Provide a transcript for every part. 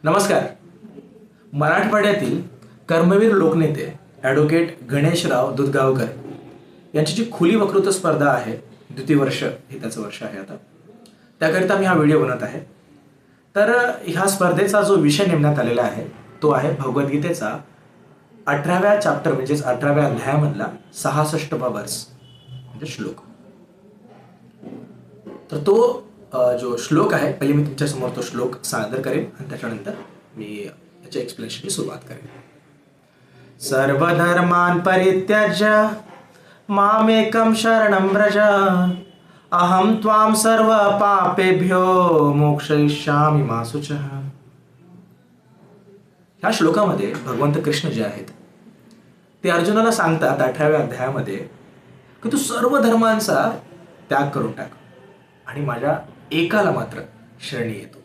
नमस्कार. मराठवाड्यातील कर्मवीर लोकनेते ॲडव्होकेट गणेशराव दुधगावकर यांची जी खुली वक्तृत्व स्पर्धा आहे, द्वितीय वर्ष हे त्याचं वर्ष आहे आता, त्याकरिता मी हा व्हिडिओ बनवत आहे. तर ह्या स्पर्धेचा जो विषय नेमण्यात आलेला आहे तो आहे भगवद्गीतेचा 18व्या चॅप्टर म्हणजेच 18व्या अध्यायामधला 66वा वर्स म्हणजे श्लोक. तर तो जो श्लोक आहे, पहिले मी तुमच्यासमोर तो श्लोक सादर करेन आणि त्याच्यानंतर मी याच्या एक्सप्लेनेशनची सुरुवात करेन. सर्वधर्मान् परित्यज्य मामेकं शरणं व्रज अहं त्वां सर्व पापेभ्यो मोक्षयिष्यामि मा शुचः. ह्या श्लोकामध्ये भगवंत कृष्ण जे आहेत ते अर्जुनाला सांगतात 18व्या अध्यायामध्ये की तू सर्व धर्मांचा त्याग करून टाक आणि माझ्या एकाला मात्र शरणी येतो.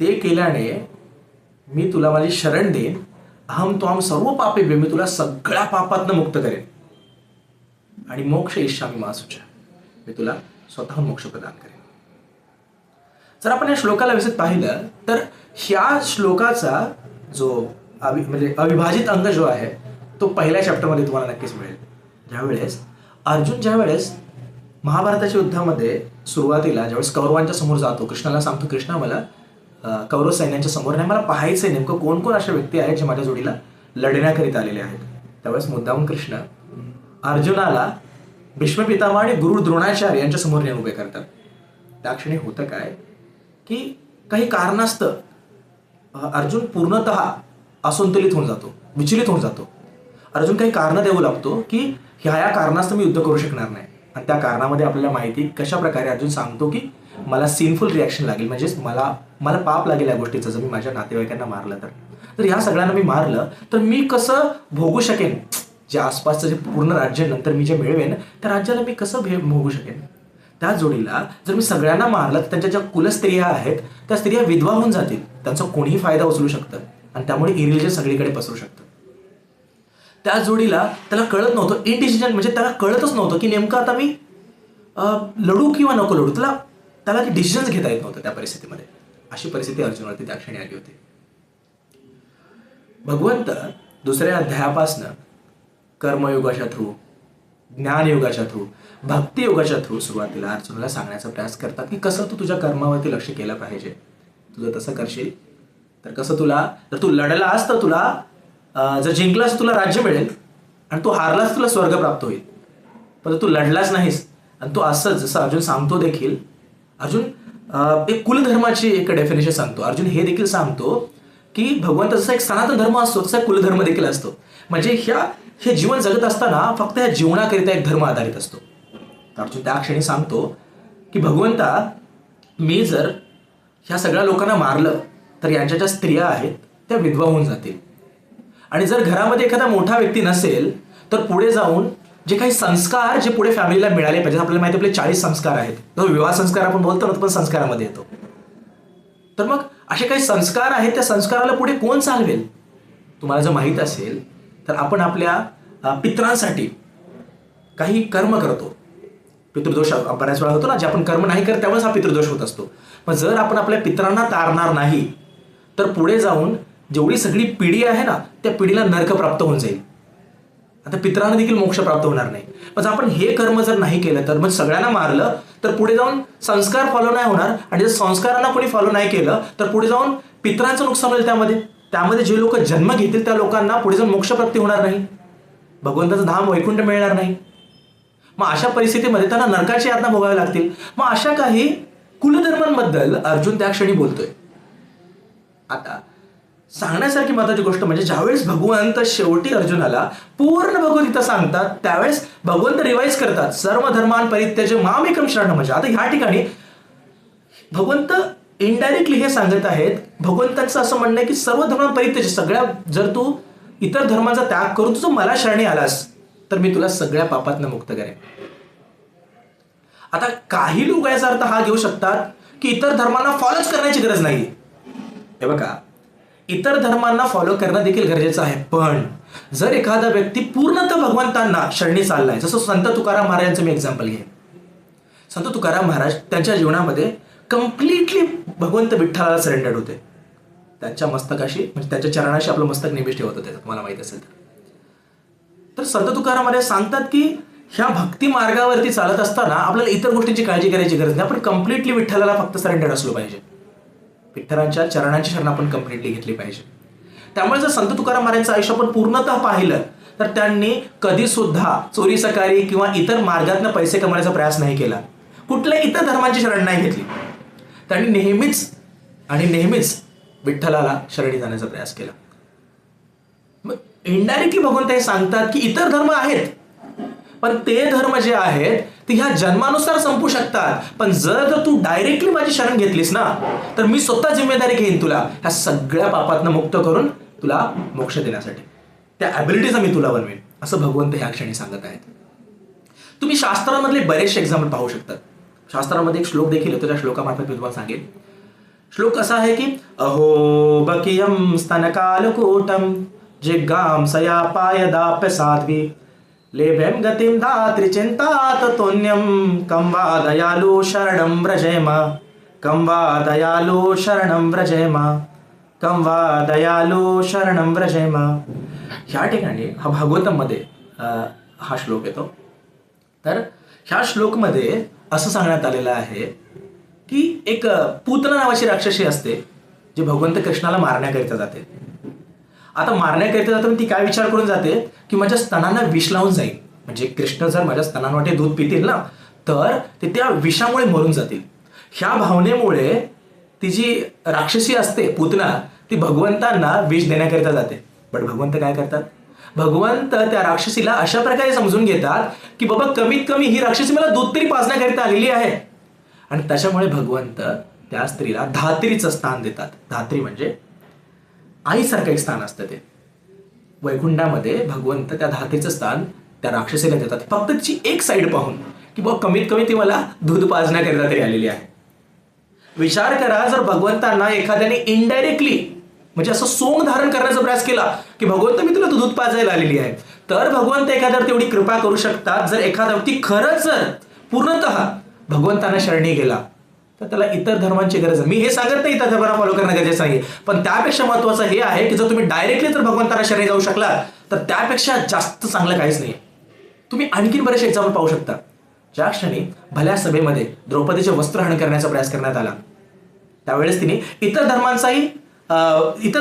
ते केल्याने मी तुला माझी शरण देईन. अहम त्वाम सर्व पापेभ्यो, मी तुला सगळ्या पापातनं मुक्त करेन आणि मोक्ष इष्यामि मा शुचः, मी तुला स्वतः मोक्ष प्रदान करेन. जर आपण या श्लोकाला व्यवस्थित पाहिलं तर ह्या श्लोकाचा जो म्हणजे अविभाजित अंग जो आहे तो पहिल्या चॅप्टरमध्ये तुम्हाला नक्कीच मिळेल. ज्यावेळेस अर्जुन ज्यावेळेस महाभारताच्या युद्धामध्ये सुरुवातीला ज्यावेळेस कौरवांच्या समोर जातो, कृष्णाला सांगतो, कृष्णा मला कौरव सैन्यांच्या समोर नाही, मला पाहायचं आहे नेमकं कोण कोण अशा व्यक्ती आहेत जे माझ्या जोडीला लढण्याकरिता आलेले आहेत. त्यावेळेस मुद्दामून कृष्ण अर्जुनाला भीष्म पितामह आणि गुरु द्रोणाचार्य यांच्या समोर नेऊन उभे करतात. त्या क्षणी होतं काय की काही कारणास्तव अर्जुन पूर्णतः असंतुलित होऊन जातो, विचलित होऊन जातो. अर्जुन काही कारणं देऊ लागतो की ह्या कारणास्तव मी युद्ध करू शकणार नाही. आणि त्या कारणामध्ये आपल्याला माहिती कशा प्रकारे अर्जुन सांगतो की मला सिनफुल रिॲक्शन लागेल, म्हणजेच मला पाप लागेल या गोष्टीचं. जर मी माझ्या नातेवाईकांना मारलं तर ह्या सगळ्यांना मी मारलं तर मी कसं भोगू शकेन जे आसपासचं जे पूर्ण राज्य नंतर मी जे मिळवेन त्या राज्याला मी कसं भोगू शकेन. त्या जोडीला जर मी सगळ्यांना मारलं तर त्यांच्या ज्या कुलस्त्रिया आहेत त्या स्त्रिया विधवा होऊन जातील, त्यांचा कोणीही फायदा उचलू शकतं आणि त्यामुळे इरिलिजन सगळीकडे पसरू शकतं. त्या जोडीला त्याला कळत नव्हतं, इनडिसिजन म्हणजे त्याला कळतच नव्हतं की नेमकं आता मी लढू किंवा नको लढू. त्याला ते डिसिजन्स घेता येत नव्हतं त्या परिस्थितीमध्ये. अशी परिस्थिती अर्जुनावरती त्या क्षणी आली होती. भगवंत दुसऱ्या अध्यायापासनं कर्मयोगाच्या थ्रू, ज्ञानयोगाच्या थ्रू, भक्तियोगाच्या थ्रू सुरुवातीला अर्जुनाला सांगण्याचा प्रयास करतात की कसं तू तुझ्या कर्मावरती लक्ष केलं पाहिजे. तुझं तसं करशील तर कसं तुला, जर तू लढलास तर तुला जर जिंकलास तुला राज्य मिळेल आणि तू हारलास तुला स्वर्ग प्राप्त होईल. पण तू लढलास नाहीस आणि तू असंच जसं अर्जुन सांगतो देखील, अर्जुन एक कुलधर्माची एक डेफिनेशन सांगतो. अर्जुन हे देखील सांगतो की भगवंत जसा एक सनातन धर्म असतो तसा एक कुलधर्म देखील असतो. म्हणजे हे जीवन जगत असताना फक्त ह्या जीवनाकरिता एक धर्म आधारित असतो. अर्जुन त्या क्षणी सांगतो की भगवंता, मी जर ह्या सगळ्या लोकांना मारलं तर यांच्या ज्या स्त्रिया आहेत त्या विधवा होऊन जातील. आणि जर घरामध्ये एखादा मोठा व्यक्ती नसेल तर पुढे जाऊन जे काही संस्कार जे पुढे फॅमिलीला मिळाले पाहिजे, आपल्याला माहिती आपले 40 संस्कार आहेत. तो विवाह संस्कार आपण बोलतो ना, तो पण संस्कारामध्ये येतो. तर मग असे काही संस्कार आहेत, त्या संस्काराला पुढे कोण चालवेल. तुम्हाला जर माहीत असेल तर आपण आपल्या पितरांसाठी काही कर्म करतो. पितृदोष बऱ्याच वेळा होतो ना, जे आपण कर्म नाही करत त्यामुळेच हा पितृदोष होत असतो. पण जर आपण आपल्या पितरांना तारणार नाही तर पुढे जाऊन जेवढी सगळी पिढी आहे ना त्या पिढीला नरक प्राप्त होऊन जाईल. आता पितरांना देखील मोक्ष प्राप्त होणार नाही. पण जर आपण हे कर्म जर नाही केलं तर मग सगळ्यांना मारलं तर पुढे जाऊन संस्कार फॉलो नाही होणार. आणि जर संस्कारांना कोणी फॉलो नाही केलं तर पुढे जाऊन पितरांचं नुकसान होईल. त्यामध्ये जे लोक जन्म घेतील त्या लोकांना पुढे जाऊन मोक्ष प्राप्ती होणार नाही, भगवंताचं धाम वैकुंठ मिळणार नाही. मग अशा परिस्थितीमध्ये त्यांना नरकाची यातना भोगावी लागतील. मग अशा काही कुलधर्मांबद्दल अर्जुन त्या क्षणी बोलतोय. आता सांगण्यासारखी महत्वाची गोष्ट म्हणजे ज्यावेळेस भगवंत शेवटी अर्जुनाला पूर्ण भगवद्गीता सांगतात त्यावेळेस भगवंत रिवाइज करतात, सर्व धर्मान् परित्यज्य मामेकं शरणं व्रज. आता ह्या ठिकाणी भगवंत इनडायरेक्टली हे सांगत आहेत, भगवंतांचं असं म्हणणं आहे की सर्व धर्मान् परित्यज्य, सगळ्या जर तू इतर धर्मांचा त्याग करून तुझं मला शरणी आलास तर मी तुला सगळ्या पापातनं मुक्त करेन. आता काही लोक याचा अर्थ हा घेऊ शकतात की इतर धर्मांना फॉलोच करण्याची गरज नाही. हे बघा, इतर धर्मांना फॉलो करणं देखील गरजेचं आहे. पण जर एखादा व्यक्ती पूर्णतः भगवंतांना शरणी चाललाय, जसं संत तुकाराम महाराजांचं मी एक्झाम्पल घेईन. संत तुकाराम महाराज त्यांच्या जीवनामध्ये कम्प्लिटली भगवंत विठ्ठलाला सरेंडर्ड होते. त्यांच्या मस्तकाशी म्हणजे त्यांच्या चरणाशी आपलं मस्तक नेहमीच ठेवत होते, तुम्हाला माहित असेल तर संत तुकाराम महाराज सांगतात की ह्या भक्ती मार्गावरती चालत असताना आपल्याला इतर गोष्टींची काळजी करायची गरज नाही. आपण कम्प्लिटली विठ्ठलाला फक्त सरेंडर असलो पाहिजे. विठ्ठलांच्या चरणांची शरण आपण कम्प्लिटली घेतली पाहिजे. त्यामुळे जर संत तुकाराम महाराजांचं आयुष्य आपण पूर्णतः पाहिलं तर त्यांनी कधी सुद्धा चोरी सकारी किंवा इतर मार्गातनं पैसे कमवण्याचा प्रयास नाही केला. कुठल्याही इतर धर्मांची शरण नाही घेतली. त्यांनी नेहमीच आणि नेहमीच विठ्ठलाला शरणी जाण्याचा प्रयास केला. मग इनडायरेक्टली भगवंत हे सांगतात की इतर धर्म आहेत, पण ते धर्म जे आहेत ते ह्या जन्मानुसार संपू शकतात. पण जर तू डायरेक्टली माझी शरण घेतलीस ना तर मी स्वतः जिम्मेदारी घेईन तुला ह्या सगळ्या पापातनं मुक्त करून तुला मोक्ष देण्यासाठी. त्या ॲबिलिटीचा मी तुला बनवेन, असं भगवंत ह्या क्षणी सांगत आहेत. तुम्ही शास्त्रामधले बरेचसे एक्झाम्पल पाहू शकतात. शास्त्रामध्ये एक श्लोक देखील येतो, त्या श्लोकामार्फत मी तुम्हाला सांगेन. श्लोक असा आहे की अहो बकियम स्तनकालकूटम जिग्गाम सया पायदाप्य साध्वी लेभेम गतिम धात्री चिंतात तोन्यम कंवा दयालु शरणं व्रजेमा कंवा दयालु शरणं व्रजेमा कंवा दयालु शरणं व्रजेमा. ह्या ठिकाणी हा भागवतमध्ये हा श्लोक येतो. तर ह्या श्लोकमध्ये असं सांगण्यात आलेलं आहे की एक पूतना नावाची राक्षसी असते जी भगवंत कृष्णाला मारण्याकरिता जाते. आता मारण्याकरिता जाताना ती काय विचार करून जाते की माझ्या स्तनांना विष लावून जाईल, म्हणजे कृष्ण जर माझ्या स्तनांवाटे दूध पितील ना तर ते त्या विषामुळे मरून जातील. ह्या भावनेमुळे ती जी राक्षसी असते पूतना ती भगवंतांना विष देण्याकरिता जाते. पण भगवंत काय करतात, भगवंत त्या राक्षसीला अशा प्रकारे समजून घेतात की बाबा कमीत कमी ही राक्षसी मला दूध तरी पाजण्याकरिता आलेली आहे. आणि त्याच्यामुळे भगवंत त्या स्त्रीला धात्रीचं स्थान देतात. धात्री म्हणजे आईसारखं एक स्थान असतं. ते वैकुंठामध्ये भगवंत त्या धात्रीचं स्थान त्या राक्षसीला देतात, फक्त तिची एक साईड पाहून की बाबा कमीत कमी ती मला दूध पाजण्याकरिता तरी आलेली आहे. विचार करा, जर भगवंतांना एखाद्याने इनडायरेक्टली म्हणजे असं सोंग धारण करण्याचा प्रयास केला की भगवंत मी तुला दूध पाजायला आलेली आहे, तर भगवंत एखाद्यावर तेवढी कृपा करू शकतात. जर एखादा व्यक्ती खरंच जर पूर्णतः भगवंतांना शरणी गेला तर त्याला इतर धर्मांची गरज आहे. मी हे सांगत नाही इतर धर्माला फॉलो करणं गरजेचं नाही, पण त्यापेक्षा महत्वाचं हे आहे की जर तुम्ही डायरेक्टली जर भगवंतांना शरणी जाऊ शकला तर त्यापेक्षा जास्त चांगलं काहीच नाही. तुम्ही आणखीन बरेचसे एक्झाम्पल पाहू शकता. ज्या क्षणी भल्या सभेमध्ये द्रौपदीचे वस्त्रहरण करण्याचा प्रयास करण्यात आला त्यावेळेस तिने इतर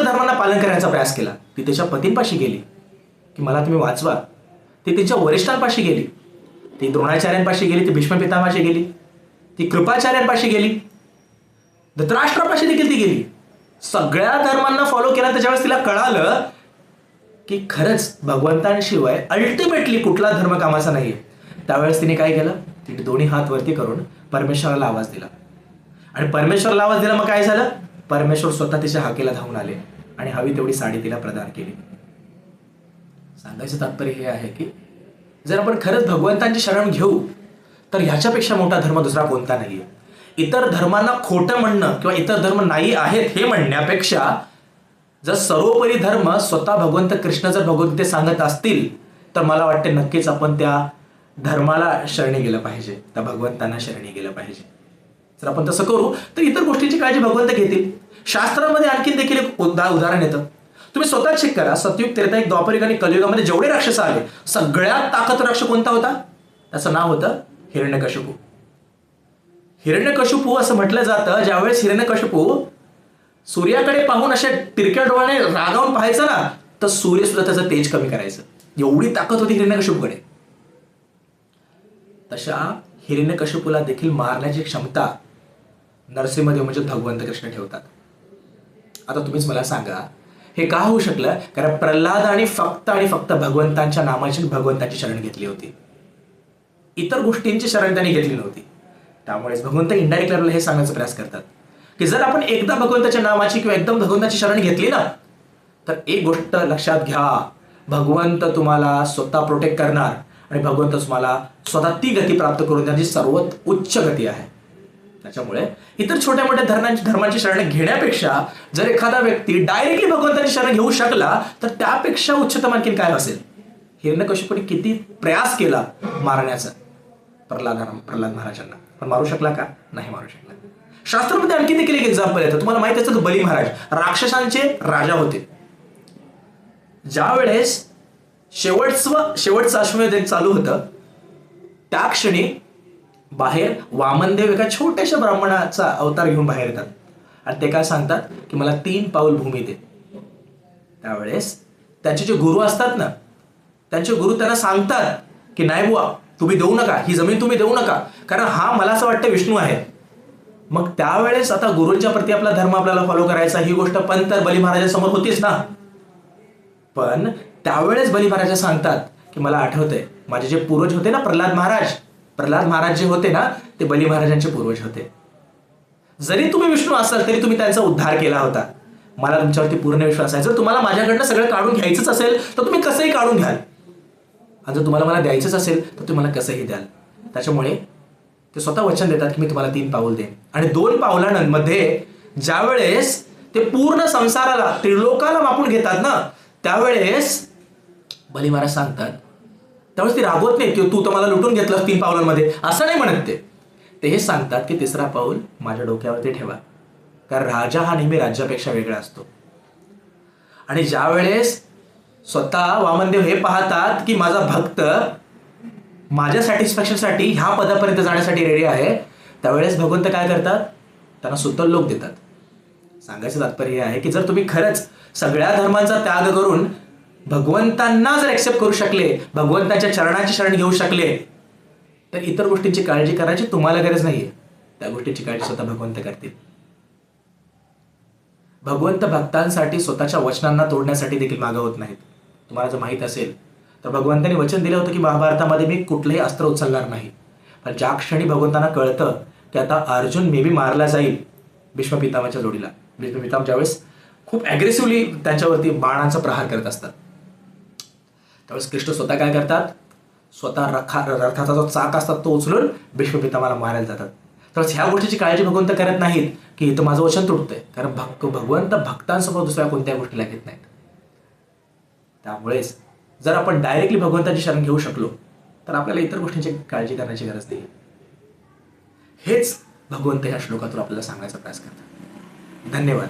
धर्मांना पालन करण्याचा प्रयास केला. ती त्याच्या पतींपाशी गेली की मला तुम्ही वाचवा. ती तिच्या वरिष्ठांपाशी गेली, ती द्रोणाचार्यांपाशी गेली, ती भीष्म पितामहाशी गेली, ती कृपाचार्यांपाशी गेली, धृतराष्ट्रापाशी देखील ती गेली. सगळ्या धर्मांना फॉलो केला. त्याच्यावेळेस तिला कळालं की खरंच भगवंतांशिवाय अल्टिमेटली कुठला धर्म कामाचा नाहीये. त्यावेळेस तिने काय केलं, तिने दोन्ही हात वरती करून परमेश्वराला आवाज दिला. आणि परमेश्वराला आवाज दिला, मग काय झालं, परमेश्वर स्वतः तिच्या हाकेला धावून आले आणि हवी तेवढी साडी तिला प्रदान केली. सांगायचं तात्पर्य हे आहे की जर आपण खरंच भगवंतांची शरण घेऊ तर ह्याच्यापेक्षा मोठा धर्म दुसरा कोणता नाहीये. इतर धर्मांना खोटं म्हणणं किंवा इतर धर्म नाही आहेत हे म्हणण्यापेक्षा जर सर्वोपरी धर्म स्वतः भगवंत कृष्ण जर भगवद्गीतेत सांगत असतील तर मला वाटते नक्कीच आपण त्या धर्माला शरणी गेलं पाहिजे, त्या भगवंतांना शरणी गेलं पाहिजे. जर आपण तसं करू तर इतर गोष्टींची काळजी भगवंत घेतील. शास्त्रामध्ये आणखीन देखील एक उदाहरण येतं. तुम्ही स्वतः चेक करा, सतयुग, त्रेतायुग, द्वापरयुग आणि कलियुगामध्ये जेवढे राक्षस आले सगळ्यात ताकद राक्षस कोणता होता, त्याचं नाव होतं हिरण्यकशिपू. हिरण्यकशिपू असं म्हटलं जातं, ज्यावेळेस हिरण्यकशिपू सूर्याकडे पाहून अशा तिरक्या डोळ्याने रागावून पाहायचं ना तर सूर्य सुद्धा त्याचं तेज कमी करायचं, एवढी ताकद होती हिरण्यकशिपूकडे. तशा हिरण्यकशिपूला देखील मारण्याची क्षमता नरसिंहदेव म्हणजे भगवंत कृष्ण ठेवतात. आता तुम्हीच मला सांगा हे का होऊ शकलं, कारण प्रल्हादाने फक्त आणि फक्त भगवंतांच्या नामाची भगवंताची शरण घेतली होती, इतर गोष्टींची शरण त्यांनी घेतली नव्हती. त्यामुळेच भगवंत इनडायरेक्टली आपल्याला हे सांगण्याचा प्रयास करतात की जर आपण एकदा भगवंताच्या नामाची किंवा एकदम भगवंताची शरण घेतली ना तर एक गोष्ट लक्षात घ्या, भगवंत तुम्हाला स्वतः प्रोटेक्ट करणार आणि भगवंत तुम्हाला स्वतः ती गती प्राप्त करून देण्याची सर्वात उच्च गती आहे. त्याच्यामुळे इतर छोट्या मोठ्या धर्मांची शरण घेण्यापेक्षा जर एखादा व्यक्ती डायरेक्टली भगवंताची शरण घेऊ शकला तर त्यापेक्षा उच्चतम आणखीन काय असेल. हिरण्यकशिपूने किती प्रयास केला मारण्याचा प्रल्हाद महाराजांना, पण मारू शकला का, नाही मारू शकला. शास्त्रामध्ये आणखी देखील एक एक्झाम्पल येतं, तुम्हाला माहिती असेल बली महाराज राक्षसांचे राजा होते. ज्या वेळेस शेवटचं अश्वमेध चालू होतं त्या क्षणी बाहेर वामनदेव एका छोट्याशा ब्राह्मणाचा अवतार घेऊन बाहेर येतात आणि ते काय सांगतात की मला 3 पाऊल भूमी दे. त्यावेळेस त्यांचे जे गुरु असतात ना, त्यांचे गुरु त्यांना सांगतात की नाही बुवा, तुम्ही देऊ नका, ही जमीन तुम्ही देऊ नका, कारण हा मला असं वाटतं विष्णू आहे. मग त्यावेळेस आता गुरूंच्या प्रती आपला धर्म आपल्याला फॉलो करायचा, ही गोष्ट पण तर बली महाराजांसमोर होतीच ना. पण त्यावेळेस बली महाराज सांगतात की मला आठवतंय माझे जे पूर्वज होते ना, प्रल्हाद महाराज जे होते ना, ते बली महाराजांचे पूर्वज होते. जरी तुम्ही विष्णू असाल तरी तुम्ही त्यांचा उद्धार केला होता. मला तुमच्यावरती पूर्ण विश्वास आहे. जर तुम्हाला माझ्याकडनं सगळं काढून घ्यायचंच असेल तर तुम्ही कसंही काढून घ्याल, आणि जर तुम्हाला मला द्यायचंच असेल तर तुम्ही मला कसंही द्याल. त्याच्यामुळे ते स्वतः वचन देतात की मी तुम्हाला 3 पाऊल देईन. आणि 2 पावलांमध्ये ज्या वेळेस ते पूर्ण संसाराला, त्रिलोकाला मापून घेतात ना, त्यावेळेस बली महाराज सांगतात, त्यावेळेस ते रागवत नाही की तू तर मला लुटून घेतलं 3 पावलांमध्ये, असं नाही म्हणत ते हे सांगतात की 3रा पाऊल माझ्या डोक्यावरती ठेवा, कारण राजा हा नेहमी राज्यापेक्षा वेगळा असतो. आणि ज्या वेळेस स्वतः वामनदेव हे पाहतात की माझा भक्त माझ्या सॅटिस्फॅक्शनसाठी ह्या पदापर्यंत जाण्यासाठी रेडी आहे, त्यावेळेस भगवंत काय करतात, त्यांना सुतल लोक देतात. सांगायचं तात्पर्य हे आहे की जर तुम्ही खरंच सगळ्या धर्मांचा त्याग करून भगवंतांना जर ऍक्सेप्ट करू शकले, भगवंताच्या चरणाची शरण घेऊ शकले, तर इतर गोष्टींची काळजी करायची तुम्हाला गरज नाहीये. त्या गोष्टीची काळजी स्वतः भगवंत करतील. भगवंत भक्तांसाठी स्वतःच्या वचनांना तोडण्यासाठी देखील मागे होत नाहीत. तुम्हाला जर माहित असेल तर भगवंतांनी वचन दिलं होतं की महाभारतामध्ये मी कुठलंही अस्त्र उचलणार नाही. पण ज्या क्षणी भगवंतांना कळतं की आता अर्जुन मे बी मारला जाईल भीष्म पितामहाच्या जोडीला, भीष्म पितामह ज्यावेळेस खूप ॲग्रेसिव्हली त्यांच्यावरती बाणांचा प्रहार करत असतात, त्यावेळेस कृष्ण स्वतः काय करतात, स्वतः रथाचा जो चाक असतात तो उचलून भीष्म पितामहाला मारायला जातात. त्यावेळेस ह्या गोष्टीची काळजी भगवंत करत नाहीत की इथं माझं वचन तुटतंय, कारण भगवंत भक्तांसमोर दुसऱ्या कोणत्या गोष्टीला घेत नाहीत. त्यामुळेच जर आपण डायरेक्टली भगवंताची शरण घेऊ शकलो तर आपल्याला इतर गोष्टींची काळजी करण्याची गरज नाही. हेच भगवंत ह्या श्लोकातून आपल्याला सांगायचा प्रयास करतात. धन्यवाद.